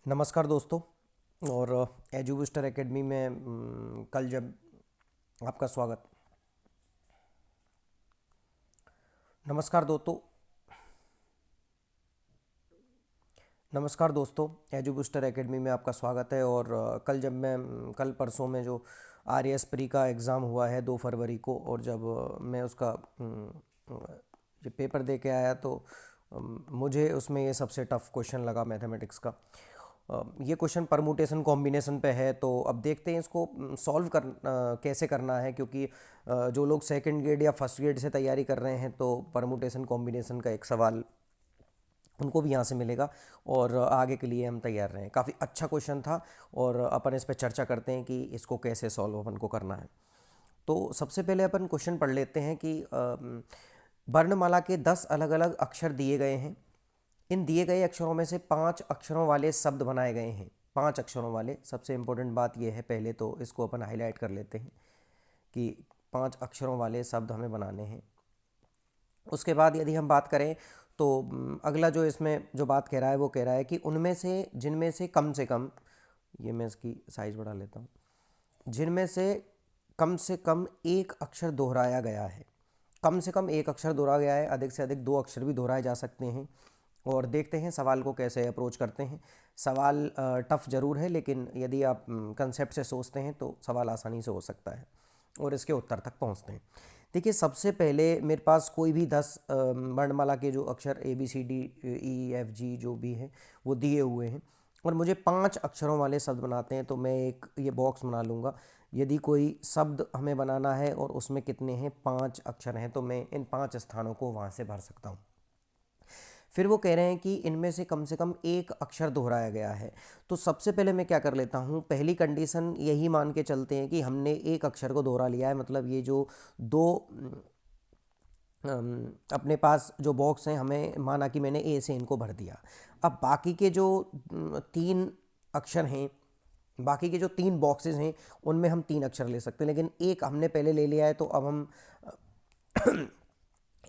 नमस्कार दोस्तों। और एजुबूस्टर एकेडमी में कल जब आपका स्वागत। नमस्कार दोस्तों। नमस्कार दोस्तों, एजुबूस्टर एकेडमी में आपका स्वागत है। और कल जब मैं कल परसों में जो आर एस प्री का एग्ज़ाम हुआ है 2 फरवरी को, और जब मैं उसका ये पेपर दे के आया तो मुझे उसमें ये सबसे टफ़ क्वेश्चन लगा मैथमेटिक्स का। ये क्वेश्चन परमुटेशन कॉम्बिनेशन पे है, तो अब देखते हैं इसको सॉल्व कैसे करना है, क्योंकि जो लोग सेकंड ग्रेड या फर्स्ट ग्रेड से तैयारी कर रहे हैं तो परमुटेशन कॉम्बिनेशन का एक सवाल उनको भी यहाँ से मिलेगा और आगे के लिए हम तैयार रहें। काफ़ी अच्छा क्वेश्चन था और अपन इस पर चर्चा करते हैं कि इसको कैसे सॉल्व अपन को करना है। तो सबसे पहले अपन क्वेश्चन पढ़ लेते हैं कि वर्णमाला के 10 अलग अलग अक्षर दिए गए हैं। इन दिए गए अक्षरों में से 5 अक्षरों वाले शब्द बनाए गए हैं। 5 अक्षरों वाले, सबसे इम्पोर्टेंट बात यह है, पहले तो इसको अपन हाईलाइट कर लेते हैं कि 5 अक्षरों वाले शब्द हमें बनाने हैं। उसके बाद यदि हम बात करें तो अगला जो इसमें जो बात कह रहा है वो कह रहा है कि उनमें से जिनमें से कम, ये मैं इसकी साइज़ बढ़ा लेता हूँ, जिनमें से कम एक अक्षर दोहराया गया है। कम से कम एक अक्षर दोहराया गया है, अधिक से अधिक 2 अक्षर भी दोहराए जा सकते हैं। और देखते हैं सवाल को कैसे अप्रोच करते हैं। सवाल टफ ज़रूर है, लेकिन यदि आप कंसेप्ट से सोचते हैं तो सवाल आसानी से हो सकता है और इसके उत्तर तक पहुंचते हैं। देखिए, सबसे पहले मेरे पास कोई भी 10 वर्णमाला के जो अक्षर ABCD E F G जो भी हैं वो दिए हुए हैं और मुझे 5 अक्षरों वाले शब्द बनाते हैं, तो मैं एक ये बॉक्स बना लूँगा। यदि कोई शब्द हमें बनाना है और उसमें कितने हैं, 5 अक्षर हैं, तो मैं इन 5 स्थानों को वहाँ से भर सकता हूँ। फिर वो कह रहे हैं कि इनमें से कम एक अक्षर दोहराया गया है। तो सबसे पहले मैं क्या कर लेता हूँ, पहली कंडीशन यही मान के चलते हैं कि हमने एक अक्षर को दोहरा लिया है, मतलब ये जो दो अपने पास जो बॉक्स हैं, हमें माना कि मैंने ए से इनको भर दिया। अब बाकी के जो 3 अक्षर हैं, बाकी के जो 3 बॉक्सेस हैं, उनमें हम 3 अक्षर ले सकते हैं, लेकिन एक हमने पहले ले लिया है, तो अब हम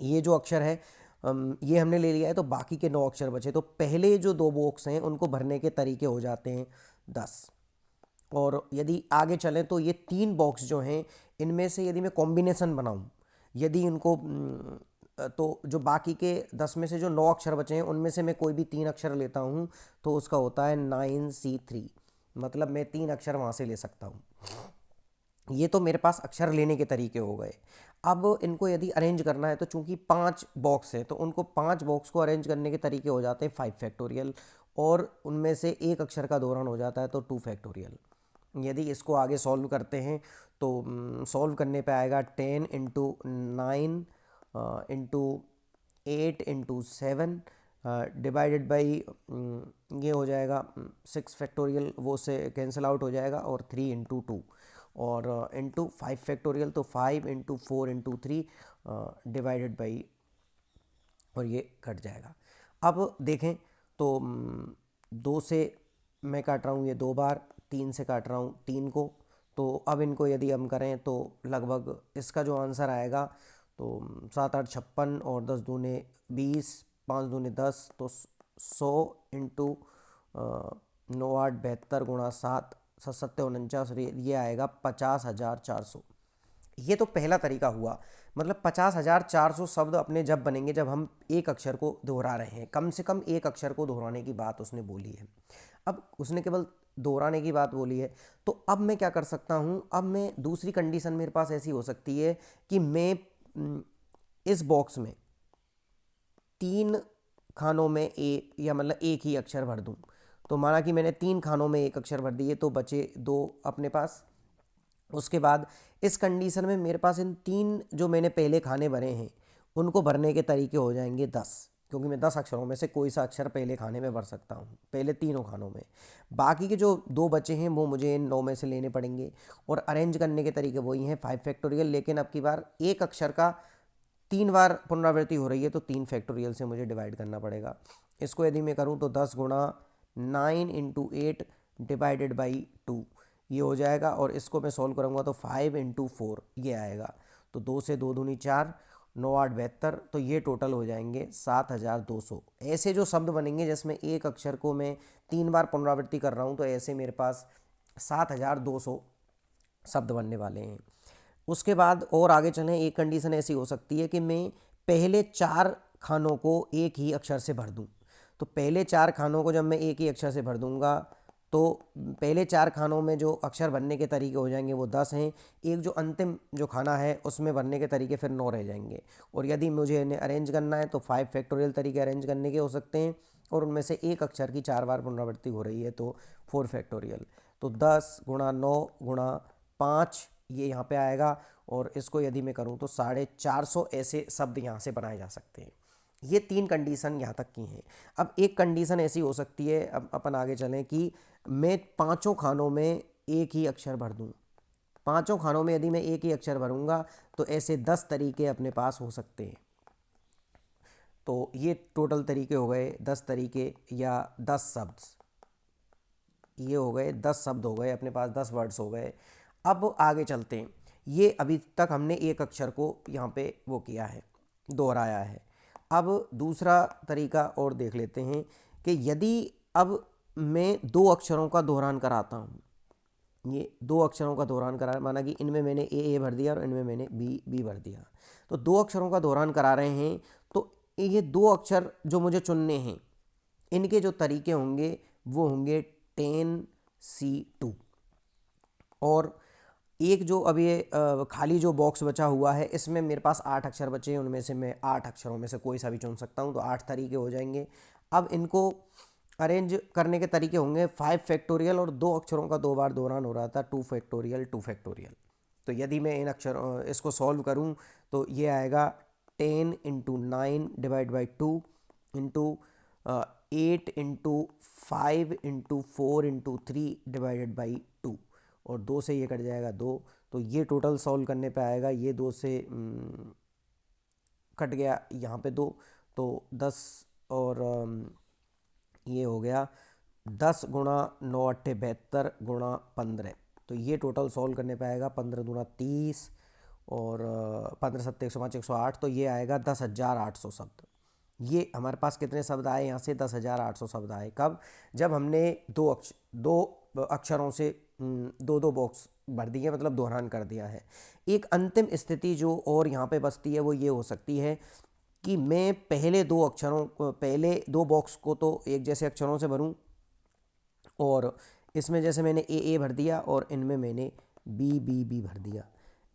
ये जो अक्षर है ये हमने ले लिया है, तो बाकी के 9 अक्षर बचे। तो पहले जो 2 बॉक्स हैं उनको भरने के तरीके हो जाते हैं 10। और यदि आगे चलें तो ये 3 बॉक्स जो हैं, इनमें से यदि मैं कॉम्बिनेशन बनाऊं, यदि इनको तो जो बाकी के 10 में से जो 9 अक्षर बचे हैं उनमें से मैं कोई भी 3 अक्षर लेता हूं, तो उसका होता है 9C3। मतलब मैं 3 अक्षर वहाँ से ले सकता हूँ। ये तो मेरे पास अक्षर लेने के तरीके हो गए। अब इनको यदि अरेंज करना है, तो चूंकि 5 बॉक्स हैं, तो उनको 5 बॉक्स को अरेंज करने के तरीके हो जाते हैं 5 फैक्टोरियल, और उनमें से एक अक्षर का दोहरान हो जाता है तो 2 फैक्टोरियल। यदि इसको आगे सॉल्व करते हैं तो सॉल्व करने पे आएगा 10 into 9 into 8 into 7 divided by, ये हो जाएगा 6 फैक्टोरियल, वो से कैंसिल आउट हो जाएगा, और 3 इंटू 2, और इंटू 5 फैक्टोरियल, तो 5 इंटू 4 इंटू 3 डिवाइडेड बाई, और ये कट जाएगा। अब देखें तो 2 से मैं काट रहा हूँ ये 2 बार, 3 से काट रहा हूँ 3 को। तो अब इनको यदि हम करें तो लगभग इसका जो आंसर आएगा, तो 7 8 56 और 10 दूने 20, 5 दूने 10, तो 100 इंटू 9 8 72 गुणा 7 7 7 49, ये आएगा 50,400। ये तो पहला तरीका हुआ। मतलब 50,400 शब्द अपने जब बनेंगे जब हम एक अक्षर को दोहरा रहे हैं। कम से कम एक अक्षर को दोहराने की बात उसने बोली है। अब उसने केवल दोहराने की बात बोली है, तो अब मैं क्या कर सकता हूँ, अब मैं दूसरी कंडीशन मेरे पास ऐसी हो सकती है कि मैं इस बॉक्स में 3 खानों में या मतलब एक ही अक्षर भर दूँ। तो माना कि मैंने 3 खानों में एक अक्षर भर दिए, तो बचे 2 अपने पास। उसके बाद इस कंडीशन में मेरे पास इन 3 जो मैंने पहले खाने भरे हैं उनको भरने के तरीके हो जाएंगे 10, क्योंकि मैं 10 अक्षरों में से कोई सा अक्षर पहले खाने में भर सकता हूँ, पहले तीनों खानों में। बाकी के जो 2 बचे हैं वो मुझे इन 9 में से लेने पड़ेंगे, और अरेंज करने के तरीके वही हैं 5 फैक्टोरियल, लेकिन अब की बार एक अक्षर का 3 बार पुनरावृत्ति हो रही है, तो 3 फैक्टोरियल से मुझे डिवाइड करना पड़ेगा। इसको यदि मैं करूँ तो 10 गुणा 9 इंटू 8 डिवाइडेड बाई 2, ये हो जाएगा। और इसको मैं सॉल्व करूँगा तो 5 इंटू 4 ये आएगा। तो 2 से 2 दूनी 4, 9 8 72, तो ये टोटल हो जाएंगे 7200। ऐसे जो शब्द बनेंगे जिसमें एक अक्षर को मैं 3 बार पुनरावृत्ति कर रहा हूँ, तो ऐसे मेरे पास 7200 शब्द बनने वाले हैं। उसके बाद और आगे चलें, एक कंडीशन ऐसी हो सकती है कि मैं पहले 4 खानों को एक ही अक्षर से भर दूं। तो पहले 4 खानों को जब मैं एक ही अक्षर से भर दूंगा, तो पहले 4 खानों में जो अक्षर भरने के तरीके हो जाएंगे वो 10 हैं। एक जो अंतिम जो खाना है उसमें भरने के तरीके फिर 9 रह जाएंगे। और यदि मुझे इन्हें अरेंज करना है तो 5 फैक्टोरियल तरीके अरेंज करने के हो सकते हैं, और उनमें से एक अक्षर की 4 बार पुनरावृत्ति हो रही है तो 4 फैक्टोरियल। तो 10 गुणा 9 गुणा 5 ये यहाँ पे आएगा, और इसको यदि मैं करूँ तो 450 ऐसे शब्द यहाँ से बनाए जा सकते हैं। ये 3 कंडीशन यहाँ तक की हैं। अब एक कंडीशन ऐसी हो सकती है, अब अपन आगे चलें, कि मैं 5 खानों में एक ही अक्षर भर दूँ। 5 खानों में यदि मैं एक ही अक्षर भरूंगा तो ऐसे 10 तरीके अपने पास हो सकते हैं। तो ये टोटल तरीके हो गए 10 तरीके या 10 शब्द। ये हो गए 10 शब्द हो गए अपने पास, 10 वर्ड्स हो गए। अब आगे चलते हैं। ये अभी तक हमने एक अक्षर को यहाँ पे वो किया है, दोहराया है। अब दूसरा तरीका और देख लेते हैं कि यदि अब मैं 2 अक्षरों का दोहरान कराता हूँ, ये 2 अक्षरों का दोहरान करा, माना कि इनमें मैंने ए भर दिया और इनमें मैंने बी बी भर दिया, तो 2 अक्षरों का दोहरान करा रहे हैं। तो ये 2 अक्षर जो मुझे चुनने हैं, इनके जो तरीके होंगे वो होंगे 10C2। और एक जो अब ये खाली जो बॉक्स बचा हुआ है, इसमें मेरे पास 8 अक्षर बचे हैं, उनमें से मैं 8 अक्षरों में से कोई सा भी चुन सकता हूँ, तो 8 तरीके हो जाएंगे। अब इनको अरेंज करने के तरीके होंगे 5 फैक्टोरियल, और 2 अक्षरों का 2 बार दोहरान हो रहा था, 2 फैक्टोरियल 2 फैक्टोरियल। तो यदि मैं इन अक्षर इसको सॉल्व करूँ तो ये आएगा 10 into 9 divide by 2 into 8 into 5 into 4 into 3 divided by 2, और 2 से ये कट जाएगा 2। तो ये टोटल सॉल्व करने पे आएगा, ये 2 से कट गया यहाँ पे 2, तो 10, और ये हो गया 10 गुणा 9 अट्ठे 72 गुणा 15। तो ये टोटल सॉल्व करने पे आएगा 15 दूना 30, और 15 सत्ते 105 108, तो ये आएगा 10,800 शब्द। ये हमारे पास कितने शब्द आए यहाँ से? 10,800 शब्द आए। कब? जब हमने दो अक्षरों से 2 बॉक्स भर दिए, मतलब दोहरान कर दिया है। एक अंतिम स्थिति जो और यहाँ पे बचती है वो ये हो सकती है कि मैं पहले 2 बॉक्स को तो एक जैसे अक्षरों से भरूं, और इसमें जैसे मैंने ए भर दिया और इनमें मैंने बी भर दिया।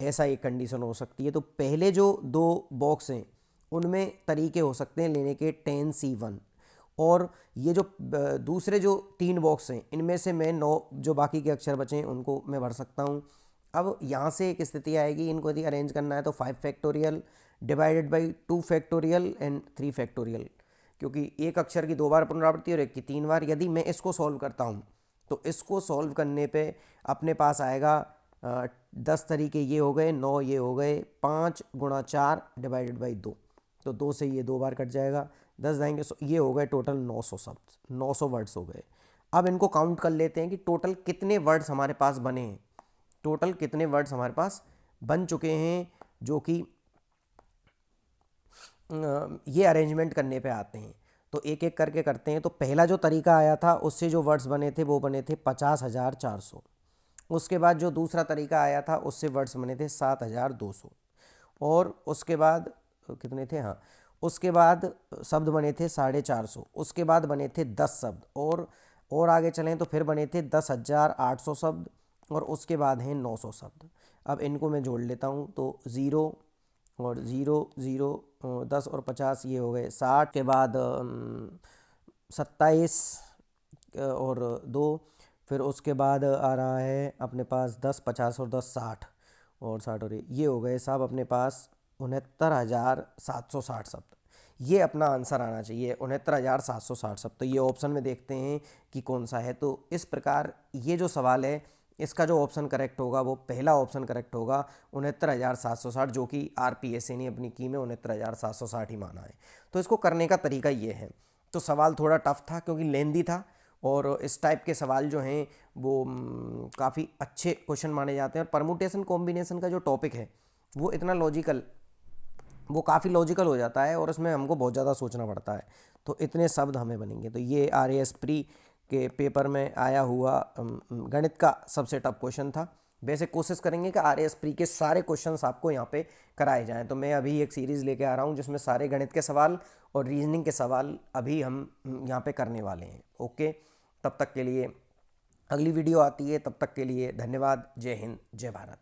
ऐसा एक कंडीशन हो सकती है। तो पहले जो 2 बॉक्स हैं उनमें तरीके हो सकते हैं लेने के 10C1, और ये जो दूसरे जो 3 बॉक्स हैं इनमें से मैं 9 जो बाकी के अक्षर बचे हैं उनको मैं भर सकता हूँ। अब यहाँ से एक स्थिति आएगी, इनको यदि अरेंज करना है तो 5 factorial divided by 2 factorial and 3 factorial, क्योंकि एक अक्षर की 2 बार पुनरावृत्ति और एक की 3 बार। यदि मैं इसको सॉल्व करता हूँ तो इसको सॉल्व करने पे अपने पास आएगा 10 तरीके ये हो गए, 9 ये हो गए, 5 गुणा 4 डिवाइडेड बाई 2, तो 2 से ये 2 बार कट जाएगा, 10 जाएंगे, ये हो गए टोटल 900 शब्द, 900 वर्ड्स हो गए। अब इनको काउंट कर लेते हैं कि टोटल कितने वर्ड्स हमारे पास बने हैं। टोटल कितने वर्ड्स हमारे पास बन चुके हैं जो कि ये अरेंजमेंट करने पे आते हैं। तो एक एक करके करते हैं। तो पहला जो तरीका आया था उससे जो वर्ड्स बने थे वो बने थे 50,400। उसके बाद जो दूसरा तरीका आया था उससे वर्ड्स बने थे 7,200, और उसके बाद कितने थे, हाँ, उसके बाद शब्द बने थे 450। उसके बाद बने थे 10 शब्द, और आगे चलें तो फिर बने थे 10,800 शब्द, और उसके बाद हैं 900 शब्द। अब इनको मैं जोड़ लेता हूँ, तो 0 और 0 0 10 और 50 ये हो गए 60, के बाद 27 और 2, फिर उसके बाद आ रहा है अपने पास 10 50 और 10 60, और 60 और ये हो गए साहब अपने पास 69,760 शब्द। ये अपना आंसर आना चाहिए 69,760 शब्द। तो ये ऑप्शन में देखते हैं कि कौन सा है। तो इस प्रकार ये जो सवाल है इसका जो ऑप्शन करेक्ट होगा वो पहला ऑप्शन करेक्ट होगा 69,760, जो कि RPSA ने अपनी की में 69,760 ही माना है। तो इसको करने का तरीका ये है। तो सवाल थोड़ा टफ था क्योंकि लेंदी था, और इस टाइप के सवाल जो हैं वो काफ़ी अच्छे क्वेश्चन माने जाते हैं। और परमुटेशन कॉम्बिनेशन का जो टॉपिक है वो इतना लॉजिकल वो काफ़ी लॉजिकल हो जाता है और उसमें हमको बहुत ज़्यादा सोचना पड़ता है। तो इतने शब्द हमें बनेंगे। तो ये RAS प्री के पेपर में आया हुआ गणित का सबसे टफ क्वेश्चन था। वैसे कोशिश करेंगे कि RAS प्री के सारे क्वेश्चंस आपको यहाँ पे कराए जाएं। तो मैं अभी एक सीरीज़ लेके आ रहा हूँ जिसमें सारे गणित के सवाल और रीजनिंग के सवाल अभी हम यहाँ पे करने वाले हैं। ओके, तब तक के लिए अगली वीडियो आती है, तब तक के लिए धन्यवाद। जय हिंद, जय भारत।